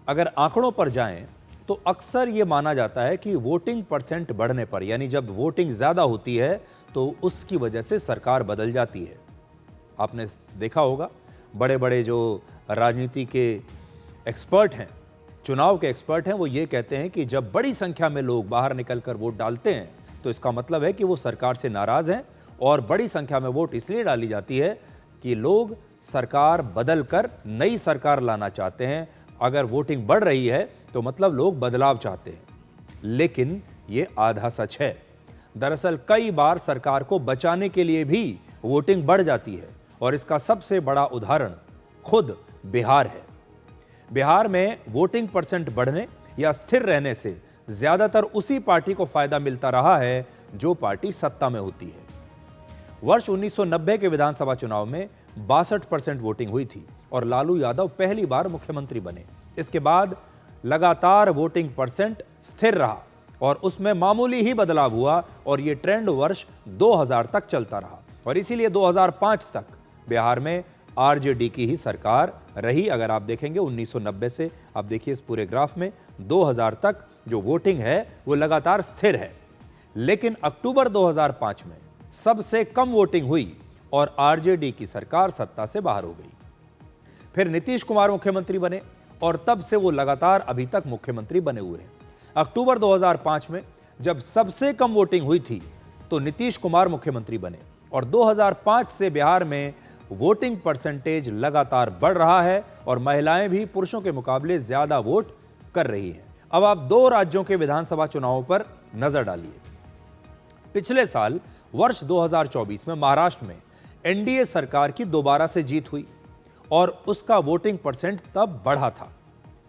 अगर आंकड़ों पर जाएं तो अक्सर ये माना जाता है कि वोटिंग परसेंट बढ़ने पर, यानी जब वोटिंग ज़्यादा होती है तो उसकी वजह से सरकार बदल जाती है। आपने देखा होगा बड़े बड़े जो राजनीति के एक्सपर्ट हैं, चुनाव के एक्सपर्ट हैं, वो ये कहते हैं कि जब बड़ी संख्या में लोग बाहर निकलकर वोट डालते हैं तो इसका मतलब है कि वो सरकार से नाराज़ हैं, और बड़ी संख्या में वोट इसलिए डाली जाती है कि लोग सरकार बदल कर नई सरकार लाना चाहते हैं। अगर वोटिंग बढ़ रही है तो मतलब लोग बदलाव चाहते हैं, लेकिन ये आधा सच है। दरअसल कई बार सरकार को बचाने के लिए भी वोटिंग बढ़ जाती है, और इसका सबसे बड़ा उदाहरण खुद बिहार है। बिहार में वोटिंग परसेंट बढ़ने या स्थिर रहने से ज्यादातर उसी पार्टी को फायदा मिलता रहा है जो पार्टी सत्ता में होती है। वर्ष 1990 के विधानसभा चुनाव में 62% वोटिंग हुई थी और लालू यादव पहली बार मुख्यमंत्री बने। इसके बाद लगातार वोटिंग परसेंट स्थिर रहा और उसमें मामूली ही बदलाव हुआ, और ये ट्रेंड वर्ष 2000 तक चलता रहा, और इसीलिए 2005 तक बिहार में आरजेडी की ही सरकार रही। अगर आप देखेंगे 1990 से, आप देखिए इस पूरे ग्राफ में 2000 तक जो वोटिंग है वो लगातार स्थिर है। लेकिन अक्टूबर 2005 में सबसे कम वोटिंग हुई और आरजेडी की सरकार सत्ता से बाहर हो गई। फिर नीतीश कुमार मुख्यमंत्री बने और तब से वो लगातार अभी तक मुख्यमंत्री बने हुए हैं। अक्टूबर 2005 में जब सबसे कम वोटिंग हुई थी तो नीतीश कुमार मुख्यमंत्री बने, और 2005 से बिहार में वोटिंग परसेंटेज लगातार बढ़ रहा है और महिलाएं भी पुरुषों के मुकाबले ज्यादा वोट कर रही हैं। अब आप दो राज्यों के विधानसभा चुनावों पर नजर डालिए। पिछले साल वर्ष 2024 में महाराष्ट्र में एनडीए सरकार की दोबारा से जीत हुई और उसका वोटिंग परसेंट तब बढ़ा था।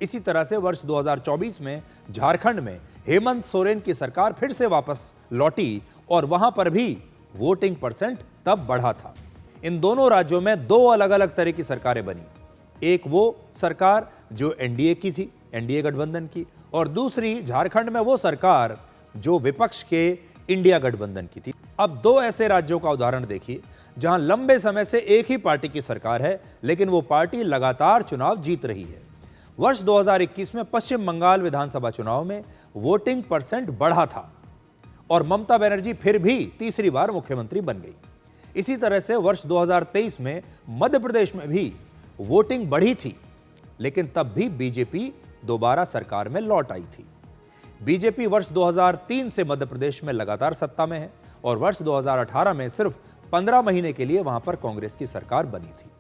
इसी तरह से वर्ष 2024 में झारखंड में हेमंत सोरेन की सरकार फिर से वापस लौटी और वहां पर भी वोटिंग परसेंट तब बढ़ा था। इन दोनों राज्यों में दो अलग अलग तरह की सरकारें बनी, एक वो सरकार जो एनडीए की थी, एनडीए गठबंधन की, और दूसरी झारखंड में वो सरकार जो विपक्ष के इंडिया गठबंधन की थी। अब दो ऐसे राज्यों का उदाहरण देखिए जहां लंबे समय से एक ही पार्टी की सरकार है, लेकिन वो पार्टी लगातार चुनाव जीत रही है। वर्ष 2021 में पश्चिम बंगाल विधानसभा चुनाव में वोटिंग परसेंट बढ़ा था और ममता बनर्जी फिर भी तीसरी बार मुख्यमंत्री बन गई। इसी तरह से वर्ष 2023 में मध्य प्रदेश में भी वोटिंग बढ़ी थी, लेकिन तब भी बीजेपी दोबारा सरकार में लौट आई थी। बीजेपी वर्ष 2003 से मध्य प्रदेश में लगातार सत्ता में है और वर्ष 2018 में सिर्फ 15 महीने के लिए वहां पर कांग्रेस की सरकार बनी थी।